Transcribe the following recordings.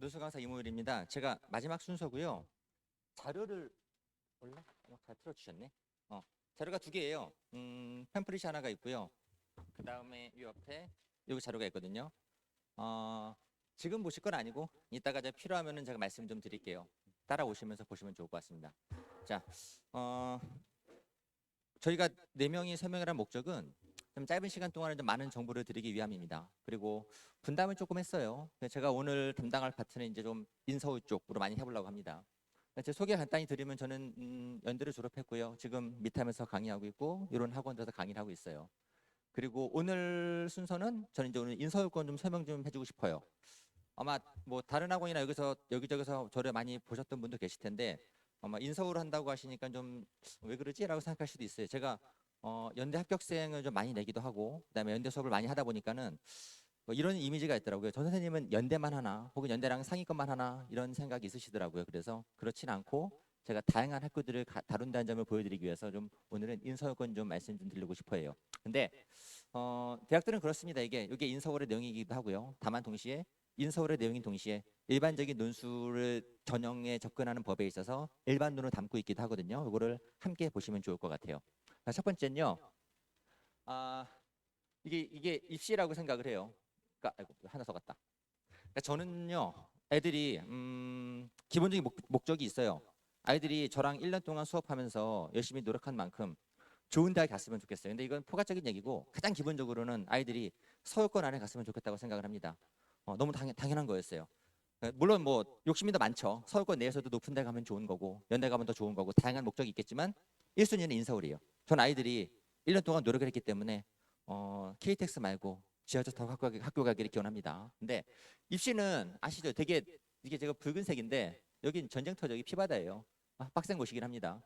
논술 강사 이모일입니다. 제가 마지막 순서고요. 자료를 원래 잘 틀어주셨네. 자료가 두 개예요. 팸플릿이 하나가 있고요. 그 다음에 이 옆에 여기 자료가 있거든요. 지금 보실 건 아니고 이따가 제가 필요하면은 제가 말씀 좀 드릴게요. 따라오시면서 보시면 좋을 것 같습니다. 자, 저희가 4명이 3명이라는 목적은 좀 짧은 시간 동안에 좀 많은 정보를 드리기 위함입니다. 그리고 분담을 조금 했어요. 제가 오늘 담당할 파트는 이제 좀 인서울 쪽으로 많이 해보려고 합니다. 제 소개 간단히 드리면 저는 연대를 졸업했고요. 지금 미탐에서 강의하고 있고 이런 학원에서 강의를 하고 있어요. 그리고 오늘 순서는 저는 이제 오늘 인서울권 좀 설명 좀 해주고 싶어요. 아마 뭐 다른 학원이나 여기저기서 저를 많이 보셨던 분도 계실 텐데 아마 인서울 한다고 하시니까 좀 왜 그러지라고 생각할 수도 있어요. 제가 연대 합격생을 좀 많이 내기도 하고 그다음에 연대 수업을 많이 하다 보니까는 뭐 이런 이미지가 있더라고요. 전 선생님은 연대만 하나 혹은 연대랑 상위권만 하나 이런 생각이 있으시더라고요. 그래서 그렇진 않고 제가 다양한 학교들을 다룬다는 점을 보여드리기 위해서 좀 오늘은 인서울권 좀 말씀 좀 드리고 싶어요. 근데 대학들은 그렇습니다. 이게 인서울의 내용이기도 하고요. 다만 동시에 인서울의 내용인 동시에 일반적인 논술을 전형에 접근하는 법에 있어서 일반론을 담고 있기도 하거든요. 이거를 함께 보시면 좋을 것 같아요. 첫 번째는요. 이게 입시라고 생각을 해요. 그러니까 아이고 하나 더 갔다. 그러니까 저는요. 애들이 기본적인 목적이 있어요. 아이들이 저랑 1년 동안 수업하면서 열심히 노력한 만큼 좋은 대학 갔으면 좋겠어요. 근데 이건 포괄적인 얘기고 가장 기본적으로는 아이들이 서울권 안에 갔으면 좋겠다고 생각을 합니다. 너무 당연한 거였어요. 물론 뭐 욕심이 더 많죠. 서울권 내에서도 높은 데 가면 좋은 거고 연대 가면 더 좋은 거고 다양한 목적이 있겠지만 1순위는 인서울이에요. 전 아이들이 1년 동안 노력을 했기 때문에 KTX 말고 지하철 타고 학교 가기를 기원합니다. 근데 입시는 아시죠? 되게 이게 제가 붉은색인데 여긴 전쟁터 여기 피바다예요. 빡센 곳이긴 합니다.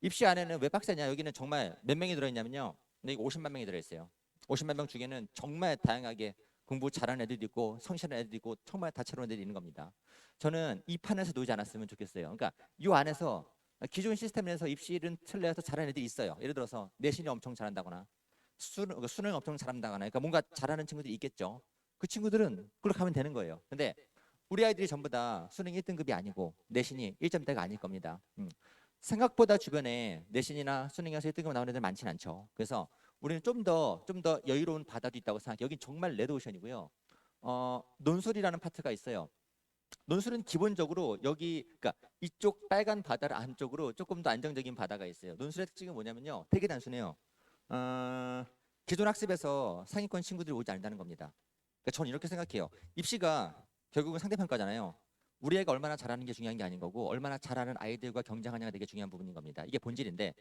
입시 안에는 왜 빡세냐? 여기는 정말 몇 명이 들어있냐면요. 여기 50만 명이 들어있어요. 50만 명 중에는 정말 다양하게 공부 잘하는 애들도 있고 성실한 애들도 있고 정말 다채로운 애들이 있는 겁니다. 저는 이 판에서 놀지 않았으면 좋겠어요. 그러니까 이 안에서 기존 시스템 내에서 입시를 틀려서 잘하는 애들이 있어요. 예를 들어서 내신이 엄청 잘한다거나 수능 엄청 잘한다거나 그러니까 뭔가 잘하는 친구들이 있겠죠. 그 친구들은 그걸로 가면 되는 거예요. 근데 우리 아이들이 전부 다 수능 1등급이 아니고 내신이 1점대가 아닐 겁니다. 생각보다 주변에 내신이나 수능에서 1등급 나오는 애들 많진 않죠. 그래서 우리는 좀 더 여유로운 바다도 있다고 생각해요. 여긴 정말 레드오션이고요. 논술이라는 파트가 있어요. 논술은 기본적으로 여기 그러니까 이쪽 빨간 바다를 안쪽으로 조금 더 안정적인 바다가 있어요. 논술의 특징은 뭐냐면요. 되게 단순해요. 어, 기존 학습에서 상위권 친구들이 오지 않는다는 겁니다. 그러니까 저는 이렇게 생각해요. 입시가 결국은 상대평가잖아요. 우리 애가 얼마나 잘하는 게 중요한 게 아닌 거고 얼마나 잘하는 아이들과 경쟁하냐가 되게 중요한 부분인 겁니다. 이게 본질인데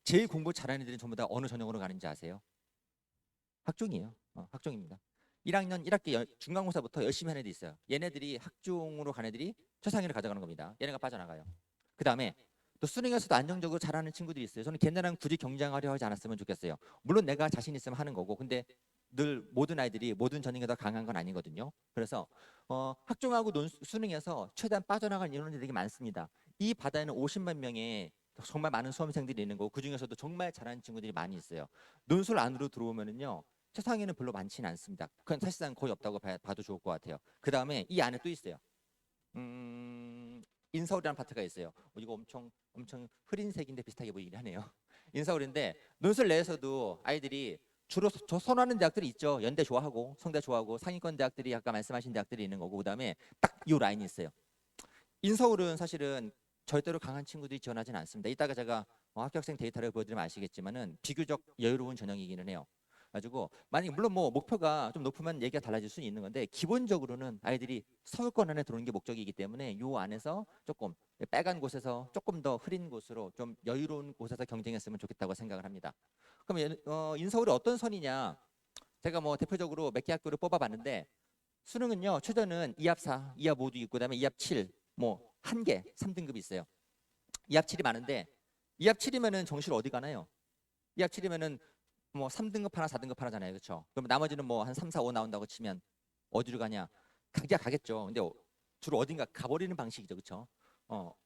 제일 공부 잘하는 애들은 전부 다 어느 전형으로 가는지 아세요? 학종이에요. 학종입니다. 1학년 1학기 중간고사부터 열심히 하는 애들이 있어요. 얘네들이 학종으로 간 애들이 최상위를 가져가는 겁니다. 얘네가 빠져나가요. 그 다음에 또 수능에서도 안정적으로 잘하는 친구들이 있어요. 저는 걔네랑 굳이 경쟁하려 하지 않았으면 좋겠어요. 물론 내가 자신 있으면 하는 거고 근데 늘 모든 아이들이 모든 전형에 더 강한 건 아니거든요. 그래서 학종하고 수능에서 최대한 빠져나갈 인원들이 되게 많습니다. 이 바다에는 50만 명의 정말 많은 수험생들이 있는 거고 그중에서도 정말 잘하는 친구들이 많이 있어요. 논술 안으로 들어오면은요. 최상위는 별로 많지는 않습니다. 그건 사실상 거의 없다고 봐도 좋을 것 같아요. 그 다음에 이 안에 또 있어요. 인서울이라는 파트가 있어요. 이거 엄청 흐린 색인데 비슷하게 보이긴 하네요. 인서울인데 논술 내에서도 아이들이 주로 저 선호하는 대학들이 있죠. 연대 좋아하고 성대 좋아하고 상위권 대학들이 아까 말씀하신 대학들이 있는 거고 그다음에 딱 이 라인이 있어요. 인서울은 사실은 절대로 강한 친구들이 지원하지는 않습니다. 이따가 제가 합격생 데이터를 보여드리면 아시겠지만은 비교적 여유로운 전형이기는 해요. 가지고 만약 물론 뭐 목표가 좀 높으면 얘기가 달라질 수는 있는 건데 기본적으로는 아이들이 서울권 안에 들어오는 게 목적이기 때문에 요 안에서 조금 빨간 곳에서 조금 더 흐린 곳으로 좀 여유로운 곳에서 경쟁했으면 좋겠다고 생각을 합니다. 그럼 인서울이 어떤 선이냐? 제가 뭐 대표적으로 몇 개 학교를 뽑아봤는데 수능은요 최저는 2합 4, 2합 5도 있고 그다음에 2합 7, 뭐 한 개 3등급이 있어요. 2합 7이 많은데 2합 7이면은 정시를 어디 가나요? 2합 7이면은 뭐 3등급 하나 4등급 하나잖아요. 그렇죠? 그럼 나머지는 뭐 한 3, 4, 5 나온다고 치면 어디로 가냐? 가기야 가겠죠. 근데 주로 어딘가 가버리는 방식이죠. 그렇죠?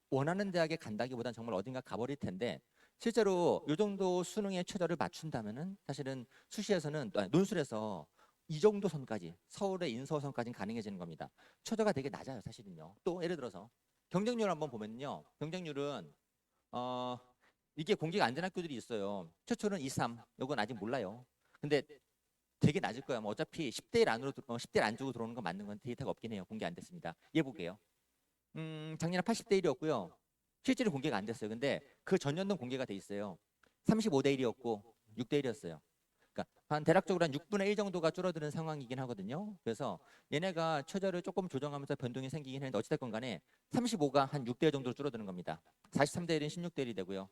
원하는 대학에 간다기보다는 정말 어딘가 가버릴 텐데 실제로 이 정도 수능의 최저를 맞춘다면은 사실은 수시에서는 논술에서 이 정도 선까지 서울의 인서선까지는 가능해지는 겁니다. 처저가 되게 낮아요, 사실은요. 또 예를 들어서 경쟁률 한번 보면요. 경쟁률은 어 이게 공개가 안 된 학교들이 있어요. 최초는 2, 3. 이건 아직 몰라요. 근데 되게 낮을 거야. 뭐 어차피 10대 1 안으로 10대 1 안 주고 들어오는 건 맞는 건 데이터가 없긴 해요. 공개 안 됐습니다. 얘 볼게요. 작년에 80대 1이었고요. 실제로 공개가 안 됐어요. 근데 그 전년도 공개가 돼 있어요. 35대 1이었고 6대 1이었어요. 그러니까 한 대략적으로 한 6분의 1 정도가 줄어드는 상황이긴 하거든요. 그래서 얘네가 최저를 조금 조정하면서 변동이 생기긴 했는데 어찌됐건 간에 35가 한 6대 1 정도로 줄어드는 겁니다. 43대 1은 16대 1이 되고요.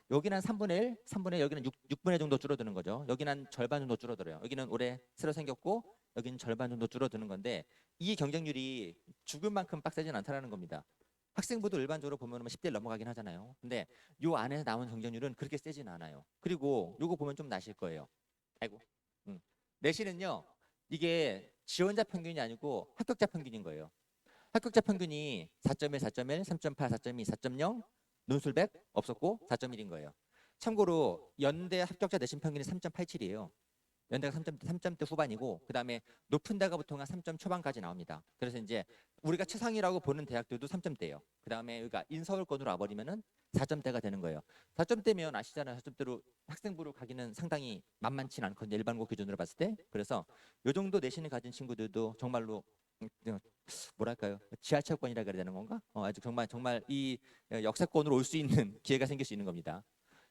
여기는 한 3분의 1, 3분의 1, 여기는 6분의 1 정도 줄어드는 거죠. 여기는 한 절반 정도 줄어들어요. 여기는 올해 새로 생겼고 여기는 절반 정도 줄어드는 건데 이 경쟁률이 죽을 만큼 빡세진 않다는 겁니다. 학생부도 일반적으로 보면 10대를 넘어가긴 하잖아요. 근데 요 안에서 나온 경쟁률은 그렇게 세진 않아요. 그리고 요거 보면 좀 나실 거예요. 아이고. 내신은요. 이게 지원자 평균이 아니고 합격자 평균인 거예요. 합격자 평균이 4.1, 4.1, 3.8, 4.2, 4.0, 논술 100 없었고 4.1인 거예요. 참고로 연대 합격자 내신 평균이 3.87이에요. 연대가 3점대 후반이고 그다음에 높은 데가 보통 한 3점 초반까지 나옵니다. 그래서 이제 우리가 최상이라고 보는 대학들도 3점대예요. 그다음에 그러니까 인서울권으로 와버리면은 4점대가 되는 거예요. 4점대면 아시잖아요. 4점대로 학생부로 가기는 상당히 만만치 않거든요. 일반고 기준으로 봤을 때. 그래서 요 정도 내신을 가진 친구들도 정말로 뭐랄까요? 지하철권이라 그래야 되는 건가? 아주 정말 이 역사권으로 올 수 있는 기회가 생길 수 있는 겁니다.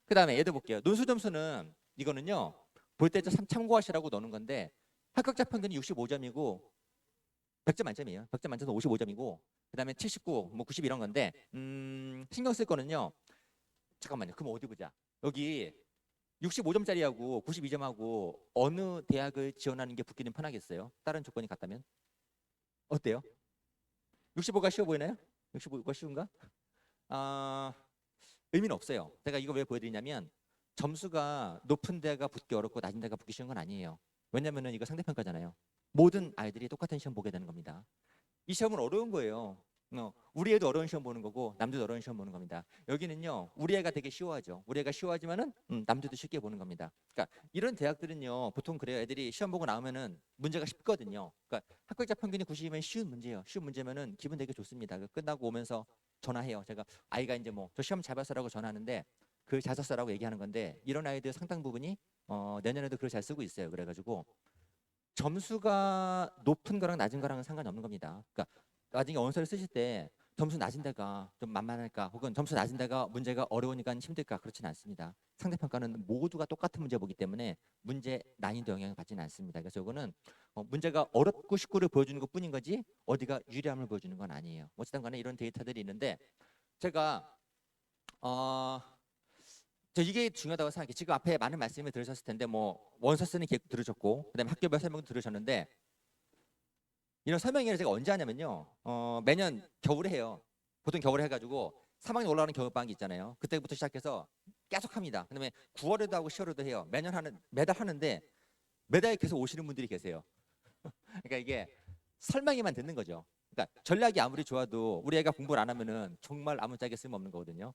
그다음에 얘도 볼게요. 논술 점수는 이거는요. 볼 때 참고하시라고 넣는 건데 합격자 평균이 65점이고 100점 만점이에요. 100점 만점에서 55점이고 그다음에 79, 뭐 90 이런 건데 신경 쓸 거는요. 잠깐만요. 그럼 어디 보자. 여기 65점짜리하고 92점하고 어느 대학을 지원하는 게 붙기는 편하겠어요? 다른 조건이 같다면? 어때요? 65가 쉬워 보이나요? 65가 쉬운가? 아, 의미는 없어요. 제가 이거 왜 보여드리냐면 점수가 높은 데가 붙기 어렵고 낮은 데가 붙기 쉬운 건 아니에요. 왜냐면은 이거 상대평가잖아요. 모든 아이들이 똑같은 시험 보게 되는 겁니다. 이 시험은 어려운 거예요. 우리 애도 어려운 시험 보는 거고 남들도 어려운 시험 보는 겁니다. 여기는요 우리 애가 되게 쉬워하죠. 우리 애가 쉬워하지만은 남들도 쉽게 보는 겁니다. 그러니까 이런 대학들은요 보통 그래요. 애들이 시험 보고 나오면은 문제가 쉽거든요. 그러니까 합격자 평균이 90이면 쉬운 문제예요. 쉬운 문제면은 기분 되게 좋습니다. 끝나고 오면서 전화해요. 제가 아이가 이제 뭐 저 시험 잘 봤어라고 전화하는데 그 잘 썼어라고 얘기하는 건데 이런 아이들 상당 부분이 내년에도 글을 잘 쓰고 있어요. 그래가지고 점수가 높은 거랑 낮은 거랑은 상관이 없는 겁니다. 그러니까 나중에 원서를 쓰실 때 점수 낮은 데가 좀 만만할까 혹은 점수 낮은 데가 문제가 어려우니까 힘들까 그렇지는 않습니다. 상대평가는 모두가 똑같은 문제 보기 때문에 문제 난이도 영향을 받지는 않습니다. 그래서 이거는 문제가 어렵고 쉽고를 보여주는 것 뿐인 거지 어디가 유리함을 보여주는 건 아니에요. 어쨌든 간에 이런 데이터들이 있는데 제가 저 이게 중요하다고 생각해요. 지금 앞에 많은 말씀을 들으셨을 텐데 뭐 원서 쓰는 계획 들으셨고 그다음에 학교별 설명도 들으셨는데 이런 설명회를 제가 언제 하냐면요. 매년 겨울에 해요. 보통 겨울에 해가지고 3학년 올라가는 겨울방학이 있잖아요. 그때부터 시작해서 계속 합니다. 그다음에 9월에도 하고 10월에도 해요. 매달 하는데 매달 계속 오시는 분들이 계세요. 그러니까 이게 설명회만 듣는 거죠. 그러니까 전략이 아무리 좋아도 우리 애가 공부를 안 하면은 정말 아무짝에 쓸모없는 거거든요.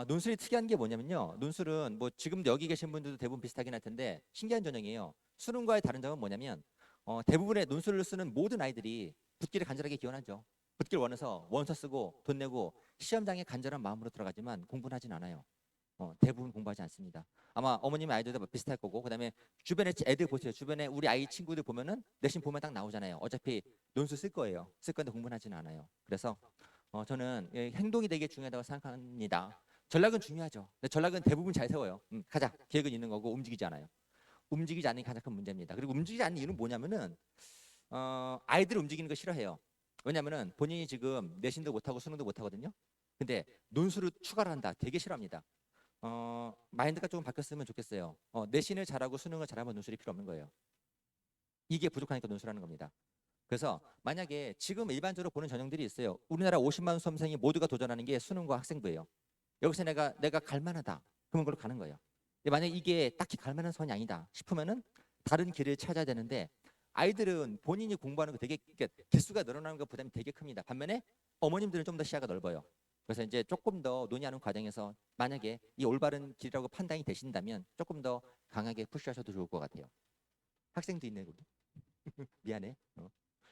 논술이 특이한 게 뭐냐면요. 논술은 뭐 지금도 여기 계신 분들도 대부분 비슷하긴 할 텐데 신기한 전형이에요. 수능과의 다른 점은 뭐냐면 대부분의 논술을 쓰는 모든 아이들이 붙기를 간절하게 기원하죠. 붙기를 원해서 원서 쓰고 돈 내고 시험장에 간절한 마음으로 들어가지만 공부는 하진 않아요. 대부분 공부하지 않습니다. 아마 어머님 아이들도 비슷할 거고 그다음에 주변에 애들 보세요. 주변에 우리 아이 친구들 보면은 내신 보면 딱 나오잖아요. 어차피 논술 쓸 거예요. 쓸 건데 공부는 하진 않아요. 그래서 저는 행동이 되게 중요하다고 생각합니다. 전략은 중요하죠. 근데 전략은 대부분 잘 세워요. 가자. 계획은 있는 거고 움직이지 않아요. 움직이지 않는 게 가장 큰 문제입니다. 그리고 움직이지 않는 이유는 뭐냐면은 아이들 움직이는 거 싫어해요. 왜냐면은 본인이 지금 내신도 못하고 수능도 못하거든요. 근데 논술을 추가를 한다. 되게 싫어합니다. 마인드가 조금 바뀌었으면 좋겠어요. 내신을 잘하고 수능을 잘하면 논술이 필요 없는 거예요. 이게 부족하니까 논술하는 겁니다. 그래서 만약에 지금 일반적으로 보는 전형들이 있어요. 우리나라 50만 수험생이 모두가 도전하는 게 수능과 학생부예요. 여기서 내가 갈 만하다. 그러면 그걸로 가는 거예요. 근데 만약에 이게 딱히 갈 만한 선이 아니다 싶으면은 다른 길을 찾아야 되는데 아이들은 본인이 공부하는 거 되게 개수가 늘어나는 것 부담이 되게 큽니다. 반면에 어머님들은 좀 더 시야가 넓어요. 그래서 이제 조금 더 논의하는 과정에서 만약에 이 올바른 길이라고 판단이 되신다면 조금 더 강하게 푸시하셔도 좋을 것 같아요. 학생도 있네. 미안해.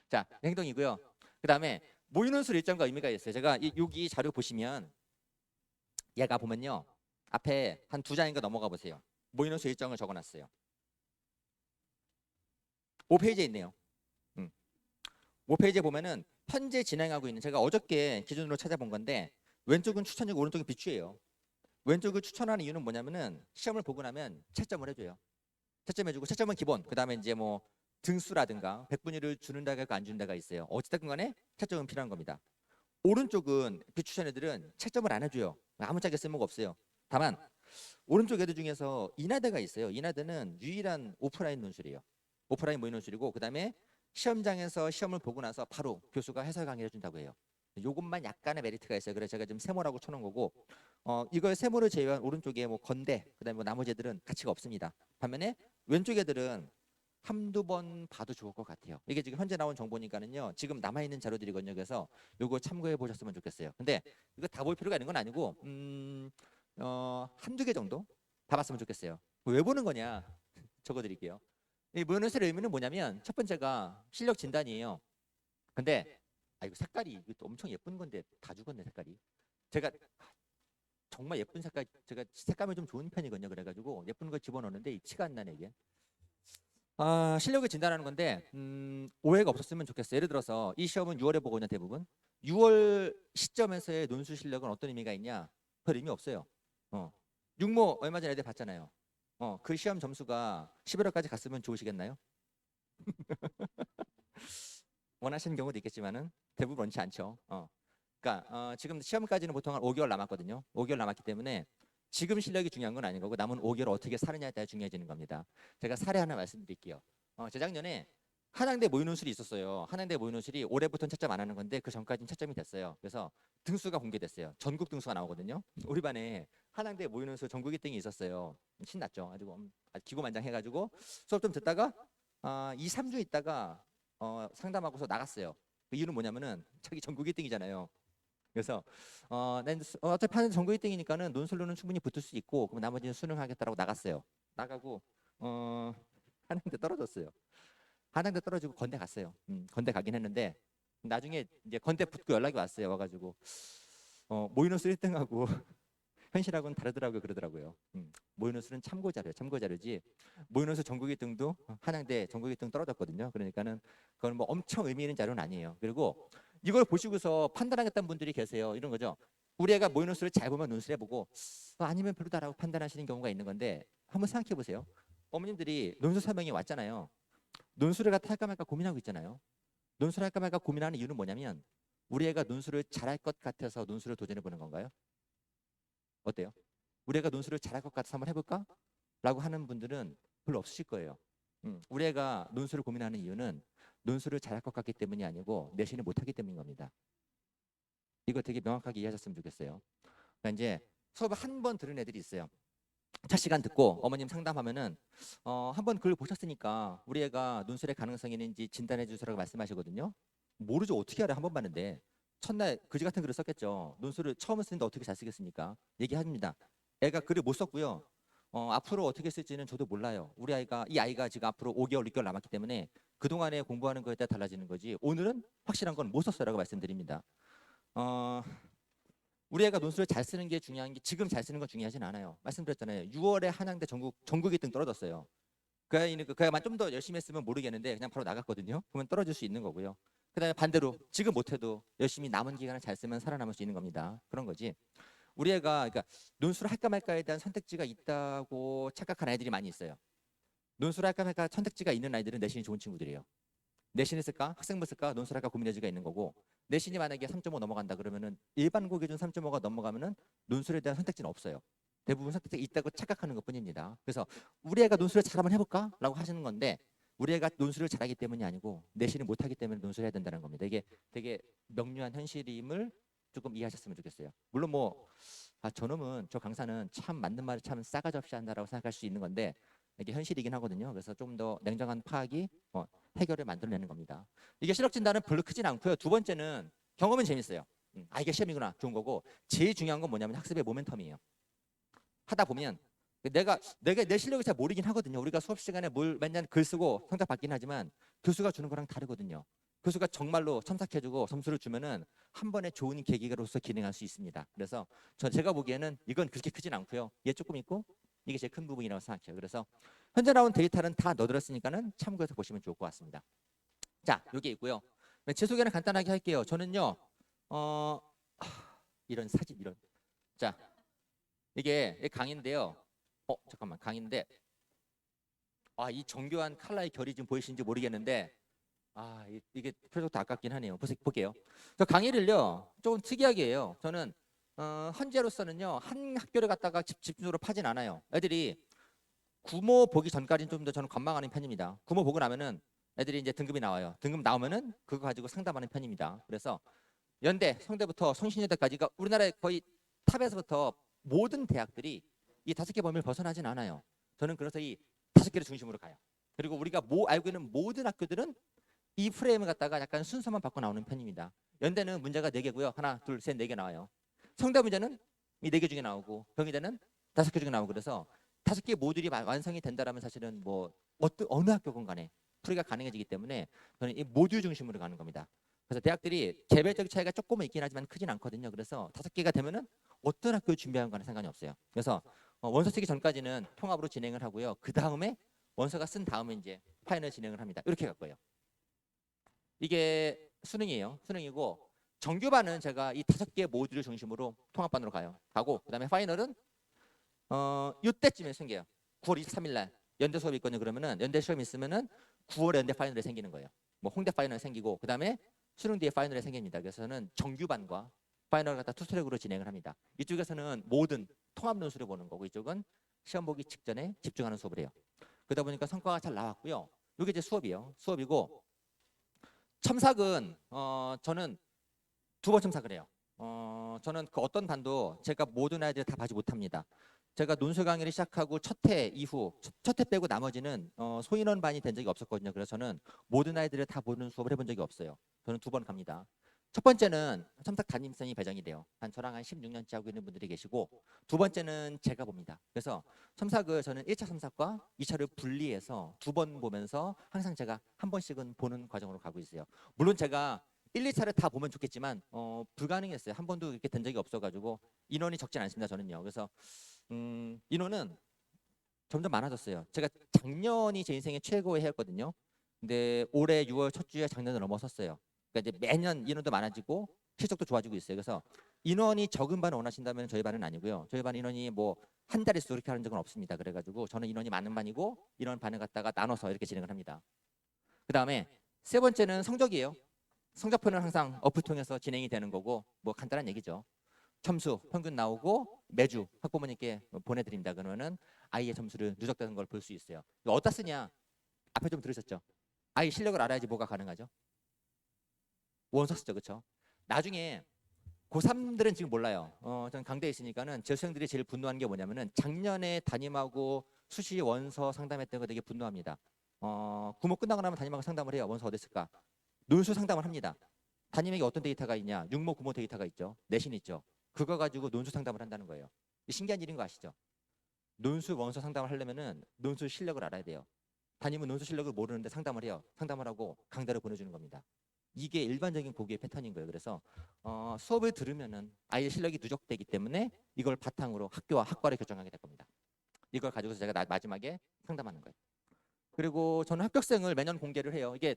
자, 행동이고요. 그 다음에 모의논술 일정과 의미가 있어요. 제가 여기 자료 보시면 얘가 보면요. 앞에 한 2장인가 넘어가 보세요. 모의논술 일정을 적어놨어요. 5페이지에 있네요. 5페이지에 보면은 현재 진행하고 있는, 제가 어저께 기준으로 찾아본 건데 왼쪽은 추천이고 오른쪽은 비추예요. 왼쪽을 추천하는 이유는 뭐냐면은 시험을 보고 나면 채점을 해줘요. 채점해주고, 채점은 기본. 그 다음에 이제 뭐 등수라든가 백분위를 주는 데가 있고 안 주는 데가 있어요. 어찌됐든 간에 채점은 필요한 겁니다. 오른쪽은 비추천 애들은 채점을 안 해줘요. 아무짝에 쓸모가 없어요. 다만 오른쪽 애들 중에서 인하대가 있어요. 인하대는 유일한 오프라인 논술이에요. 오프라인 모의 논술이고, 그 다음에 시험장에서 시험을 보고 나서 바로 교수가 해설 강의를 해준다고 해요. 요것만 약간의 메리트가 있어요. 그래서 제가 지금 세모라고 쳐놓은 거고, 이걸 세모를 제외한 오른쪽에 뭐 건대, 그다음에 뭐 나머지 애들은 가치가 없습니다. 반면에 왼쪽 애들은 한두 번 봐도 좋을 것 같아요. 이게 지금 현재 나온 정보니까는요. 지금 남아있는 자료들이거든요. 그래서 요거 참고해 보셨으면 좋겠어요. 근데 이거 다 볼 필요가 있는 건 아니고 한두 개 정도 봐봤으면 좋겠어요. 왜 보는 거냐 적어드릴게요. 이 모의논술의 의미는 뭐냐면 첫 번째가 실력 진단이에요. 근데 이거 색깔이 이것도 엄청 예쁜 건데 다 죽었네 색깔이. 제가 정말 예쁜 색깔, 제가 색감이 좀 좋은 편이거든요. 그래가지고 예쁜 걸 집어넣는데 티가 안 나네 이게. 실력을 진단하는 건데 오해가 없었으면 좋겠어요. 예를 들어서 이 시험은 6월에 보거든요. 대부분 6월 시점에서의 논술 실력은 어떤 의미가 있냐? 별 의미 없어요. 육모 얼마 전에 애들 봤잖아요. 그 시험 점수가 11월까지 갔으면 좋으시겠나요? 원하시는 경우도 있겠지만은 대부분 원치 않죠. 그러니까 지금 시험까지는 보통 한 5개월 남았거든요. 5개월 남았기 때문에 지금 실력이 중요한 건 아닌 거고 남은 5개월 어떻게 사느냐에 따라 중요해지는 겁니다. 제가 사례 하나 말씀드릴게요. 재작년에 한양대 모의논술이 있었어요. 한양대 모의논술이 올해부터는 채점 안 하는 건데 그 전까지는 채점이 됐어요. 그래서 등수가 공개됐어요. 전국 등수가 나오거든요. 우리 반에 한양대 모의논술 전국 1등이 있었어요. 신났죠. 아주 기고만장해가지고 수업 좀 듣다가 2, 3주 있다가 상담하고서 나갔어요. 그 이유는 뭐냐면은 자기 전국 1등이잖아요. 그래서 난 어차피 하는 전국 1등이니까는 논술로는 충분히 붙을 수 있고 그럼 나머지는 수능하겠다라고 나갔어요. 나가고 한양대 떨어졌어요. 한양대 떨어지고 건대 갔어요. 건대 가긴 했는데 나중에 이제 건대 붙고 연락이 왔어요. 와가지고 모의논술 1등하고 현실하고는 다르더라고요. 그러더라고요. 모의논술은 참고 자료예요. 참고 자료지. 모의논술 전국 1등도 한양대 전국 1등 떨어졌거든요. 그러니까는 그건 뭐 엄청 의미 있는 자료는 아니에요. 그리고 이걸 보시고서 판단하겠다는 분들이 계세요. 이런 거죠. 우리 애가 모의논술을 잘 보면 논술해보고 아니면 별로다라고 판단하시는 경우가 있는 건데 한번 생각해 보세요. 어머님들이 논술 설명이 왔잖아요. 논술을 갖다 할까 말까 고민하고 있잖아요. 논술을 할까 말까 고민하는 이유는 뭐냐면 우리 애가 논술을 잘할 것 같아서 논술을 도전해 보는 건가요? 어때요? 우리 애가 논술을 잘할 것 같아서 한번 해볼까? 라고 하는 분들은 별로 없으실 거예요. 우리 애가 논술을 고민하는 이유는 논술을 잘할 것 같기 때문이 아니고 내신을 못하기 때문인 겁니다. 이거 되게 명확하게 이해하셨으면 좋겠어요. 그러니까 이제 수업을 한 번 들은 애들이 있어요. 첫 시간 듣고 어머님 상담하면은 한번 글을 보셨으니까 우리 애가 논술의 가능성이 있는지 진단해 주세요라고 말씀하시거든요. 모르죠. 어떻게 알아요? 한 번 봤는데. 첫날 그지 같은 글을 썼겠죠. 논술을 처음 쓰는데 어떻게 잘 쓰겠습니까? 얘기합니다. 애가 글을 못 썼고요. 앞으로 어떻게 쓸지는 저도 몰라요. 이 아이가 지금 앞으로 5개월, 6개월 남았기 때문에 그동안에 공부하는 거에 따라 달라지는 거지. 오늘은 확실한 건 못 썼어라고 말씀드립니다. 우리 애가 논술을 잘 쓰는 게 중요한 게 지금 잘 쓰는 건 중요하진 않아요. 말씀드렸잖아요. 6월에 한양대 전국 1등 떨어졌어요. 그 아이만 좀 더 열심히 했으면 모르겠는데 그냥 바로 나갔거든요. 그러면 떨어질 수 있는 거고요. 그다음에 반대로 지금 못해도 열심히 남은 기간을 잘 쓰면 살아남을 수 있는 겁니다. 그런 거지. 우리 애가 그러니까 논술을 할까 말까에 대한 선택지가 있다고 착각한 아이들이 많이 있어요. 논술을 할까 말까 선택지가 있는 아이들은 내신이 좋은 친구들이에요. 내신을 쓸까 학생부 쓸까 논술을 할까 고민 여지가 있는 거고 내신이 만약에 3.5 넘어간다 그러면은 일반고 기준 3.5가 넘어가면은 논술에 대한 선택지는 없어요. 대부분 선택지가 있다고 착각하는 것뿐입니다. 그래서 우리 애가 논술을 잘 한번 해볼까라고 하시는 건데 우리 애가 논술을 잘하기 때문이 아니고 내신을 못하기 때문에 논술을 해야 된다는 겁니다. 이게 되게 명료한 현실임을 조금 이해하셨으면 좋겠어요. 물론 뭐 저놈은 저 강사는 참 맞는 말을 참 싸가지 없이 한다라고 생각할 수 있는 건데 이게 현실이긴 하거든요. 그래서 좀 더 냉정한 파악이 해결을 만들어내는 겁니다. 이게 실력 진단은 별로 크진 않고요. 두 번째는 경험은 재밌어요. 이게 시험이구나 좋은 거고 제일 중요한 건 뭐냐면 학습의 모멘텀이에요. 하다 보면 내가 내 실력을 잘 모르긴 하거든요. 우리가 수업 시간에 뭘 맨날 글 쓰고 성적 받긴 하지만 교수가 주는 거랑 다르거든요. 교수가 정말로 첨삭해주고 점수를 주면은 한 번에 좋은 계기로서 기능할 수 있습니다. 그래서 제가 보기에는 이건 그렇게 크진 않고요. 얘 조금 있고 이게 제일 큰 부분이라고 생각해요. 그래서 현재 나온 데이터는 다 넣어드렸으니까는 참고해서 보시면 좋을 것 같습니다. 자, 여기 있고요. 제 소개는 간단하게 할게요. 저는요, 어, 이런 사진 이런. 자, 이게 강의인데요. 잠깐만, 강의인데, 이 정교한 컬러의 결이 지금 보이시는지 모르겠는데, 이게 프로젝트 아깝긴 하네요. 볼게요. 저 강의를요, 조금 특이하게 해요. 저는 현재로서는요, 한 학교를 갖다가 집중적으로 파진 않아요. 애들이 구모 보기 전까지는 좀 더 저는 관망하는 편입니다. 구모 보고 나면은 애들이 이제 등급이 나와요. 등급 나오면은 그거 가지고 상담하는 편입니다. 그래서 연대, 성대부터 성신여대까지가 우리나라의 거의 탑에서부터 모든 대학들이 이 5개 범위를 벗어나진 않아요. 저는 그래서 이 5개를 중심으로 가요. 그리고 우리가 알고 있는 모든 학교들은 이 프레임을 갖다가 약간 순서만 바꿔 나오는 편입니다. 연대는 문제가 4개고요. 하나, 둘, 셋, 4개 나와요. 성대 문제는 이 4개 중에 나오고 병의대는 5개 중에 나오고 그래서 5개 모듈이 완성이 된다라면 사실은 뭐 어느 학교건 간에 풀이가 가능해지기 때문에 저는 이 모듈 중심으로 가는 겁니다. 그래서 대학들이 개별적 차이가 조금은 있긴 하지만 크진 않거든요. 그래서 5개가 되면은 어떤 학교 준비한 거는 상관이 없어요. 그래서 원서 쓰기 전까지는 통합으로 진행을 하고요. 그 다음에 원서가 쓴 다음에 이제 파이널 진행을 합니다. 이렇게 갈 거예요. 이게 수능이에요. 수능이고 정규반은 제가 이 5개 모듈을 중심으로 통합반으로 가고 그다음에 파이널은 이때쯤에 생겨요. 9월 23일 날 연대 수업이 있거든요. 그러면은 연대 시험이 있으면은 9월에 연대 파이널이 생기는 거예요. 뭐 홍대 파이널 생기고 그다음에 수능 뒤에 파이널이 생깁니다. 그래서 저는 정규반과 파이널을 갖다 투트랙으로 진행을 합니다. 이쪽에서는 모든 통합 논술을 보는 거고 이쪽은 시험 보기 직전에 집중하는 수업을 해요. 그러다 보니까 성과가 잘 나왔고요. 이게 이제 수업이에요. 수업이고 첨삭은 저는 2번 첨삭을 해요. 저는 그 어떤 반도 제가 모든 아이들 다 봐지 못합니다. 제가 논술 강의를 시작하고 첫 해 이후 첫 해 빼고 나머지는 소인원 반이 된 적이 없었거든요. 그래서 저는 모든 아이들을 다 보는 수업을 해본 적이 없어요. 저는 2번 갑니다. 첫 번째는 첨삭 담임선이 배정이 돼요. 저랑 한 16년째 하고 있는 분들이 계시고 두 번째는 제가 봅니다. 그래서 첨삭을 저는 1차 첨삭과 2차를 분리해서 2번 보면서 항상 제가 한 번씩은 보는 과정으로 가고 있어요. 물론 제가 1, 2차를 다 보면 좋겠지만 불가능했어요. 한 번도 이렇게 된 적이 없어가지고 인원이 적진 않습니다. 저는요. 그래서 인원은 점점 많아졌어요. 제가 작년이 제 인생의 최고의 해였거든요. 근데 올해 6월 첫 주에 작년을 넘어섰어요. 그러니까 이제 매년 인원도 많아지고 실적도 좋아지고 있어요. 그래서 인원이 적은 반을 원하신다면 저희 반은 아니고요. 저희 반 인원이 뭐 한 달에서 이렇게 하는 적은 없습니다. 그래가지고 저는 인원이 많은 반이고 인원 반을 갖다가 나눠서 이렇게 진행을 합니다. 그 다음에 세 번째는 성적이에요. 성적표는 항상 어플 통해서 진행이 되는 거고 뭐 간단한 얘기죠. 점수 평균 나오고 매주 학부모님께 보내드립니다. 그러면은 아이의 점수를 누적되는 걸 볼 수 있어요. 이거 어디다 쓰냐? 앞에 좀 들으셨죠? 아이 실력을 알아야지 뭐가 가능하죠. 원서 쓰죠, 그렇죠? 나중에 고3들은 지금 몰라요. 저는 강대에 있으니까는 제 수생들이 제일 분노하는 게 뭐냐면은 작년에 담임하고 수시 원서 상담했던 거 되게 분노합니다. 구모 끝나고 나면 담임하고 상담을 해요. 원서 어디 쓸까? 논술 상담을 합니다. 담임에게 어떤 데이터가 있냐? 육모, 구모 데이터가 있죠. 내신 있죠. 그거 가지고 논술 상담을 한다는 거예요. 신기한 일인 거 아시죠? 논술 원서 상담을 하려면은 논술 실력을 알아야 돼요. 담임은 논술 실력을 모르는데 상담을 해요. 상담을 하고 강좌를 보내주는 겁니다. 이게 일반적인 고교의 패턴인 거예요. 그래서 수업을 들으면은 아이의 실력이 누적되기 때문에 이걸 바탕으로 학교와 학과를 결정하게 될 겁니다. 이걸 가지고서 제가 마지막에 상담하는 거예요. 그리고 저는 합격생을 매년 공개를 해요. 이게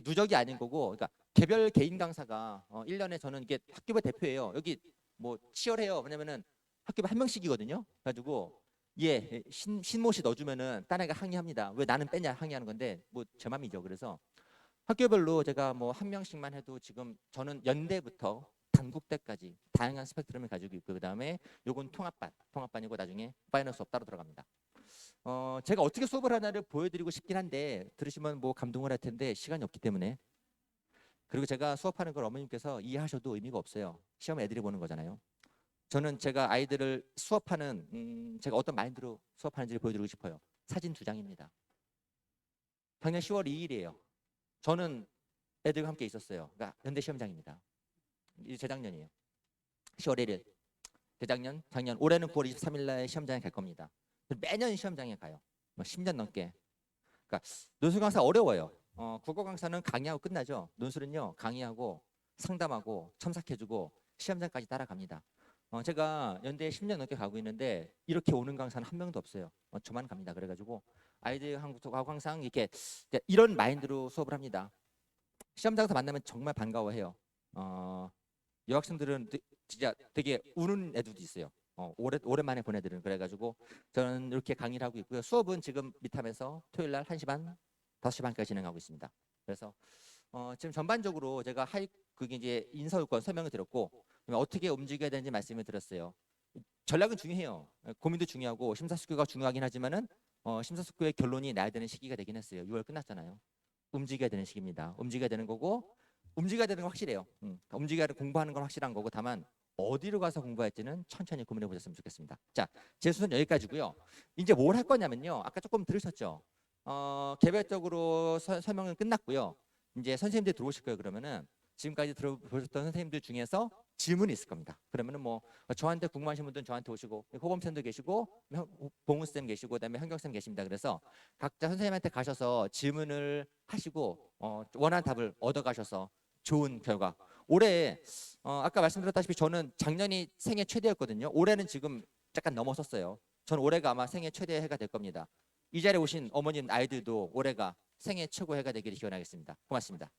누적이 아닌 거고, 그러니까 개별 개인 강사가 1년에 저는 이게 학교부 대표예요. 여기 뭐 치열해요. 왜냐면은 학교부 한 명씩이거든요. 그래가지고 신모씨 넣어주면은 딴 애가 항의합니다. 왜 나는 빼냐 항의하는 건데 뭐 제 맘이죠. 그래서 학교별로 제가 뭐 한 명씩만 해도 지금 저는 연대부터 단국대까지 다양한 스펙트럼을 가지고 있고 그다음에 요건 통합반이고 나중에 파이널 수업 따로 들어갑니다. 제가 어떻게 수업을 하나를 보여드리고 싶긴 한데 들으시면 뭐 감동을 할 텐데 시간이 없기 때문에 그리고 제가 수업하는 걸 어머님께서 이해하셔도 의미가 없어요. 시험 애들이 보는 거잖아요. 저는 제가 아이들을 수업하는 제가 어떤 마인드로 수업하는지를 보여드리고 싶어요. 사진 2장입니다. 작년 10월 2일이에요. 저는 애들과 함께 있었어요. 그러니까 연대 시험장입니다. 이제 재작년이에요. 10월 1일. 재작년, 작년, 올해는 9월 23일 날 시험장에 갈 겁니다. 매년 시험장에 가요. 뭐 10년 넘게. 그러니까 논술 강사 어려워요. 국어 강사는 강의하고 끝나죠. 논술은요, 강의하고 상담하고 첨삭해주고 시험장까지 따라갑니다. 제가 연대에 10년 넘게 가고 있는데 이렇게 오는 강사는 한 명도 없어요. 저만 갑니다. 그래가지고 아이들하고 항상 이렇게 이런 마인드로 수업을 합니다. 시험장에서 만나면 정말 반가워해요. 여학생들은 진짜 되게 우는 애들도 있어요. 오랜만에 본 애들은. 그래가지고 저는 이렇게 강의를 하고 있고요. 수업은 지금 미탐에서 토요일 날 1시 반, 5시 반까지 진행하고 있습니다. 그래서 지금 전반적으로 제가 그게 이제 인사효과 설명을 드렸고 어떻게 움직여야 되는지 말씀을 드렸어요. 전략은 중요해요. 고민도 중요하고 심사숙고가 중요하긴 하지만은 심사숙고의 결론이 나야 되는 시기가 되긴 했어요. 6월 끝났잖아요. 움직여야 되는 시기입니다. 움직여야 되는 거고 움직여야 되는 건 확실해요. 움직여야 공부하는 건 확실한 거고 다만 어디로 가서 공부할지는 천천히 고민해 보셨으면 좋겠습니다. 자, 제 수는 여기까지고요. 이제 뭘 할 거냐면요. 아까 조금 들으셨죠? 개별적으로 설명은 끝났고요. 이제 선생님들 들어오실 거예요. 그러면은 지금까지 들어보셨던 선생님들 중에서 질문이 있을 겁니다. 그러면은 뭐 저한테 궁금하신 분들은 저한테 오시고 호범쌤도 계시고 봉우쌤 계시고 그다음에 현경쌤 계십니다. 그래서 각자 선생님한테 가셔서 질문을 하시고 원하는 답을 얻어가셔서 좋은 결과. 올해 아까 말씀드렸다시피 저는 작년이 생애 최대였거든요. 올해는 지금 약간 넘어섰어요. 저는 올해가 아마 생애 최대 해가 될 겁니다. 이 자리에 오신 어머님 아이들도 올해가 생애 최고 해가 되기를 기원하겠습니다. 고맙습니다.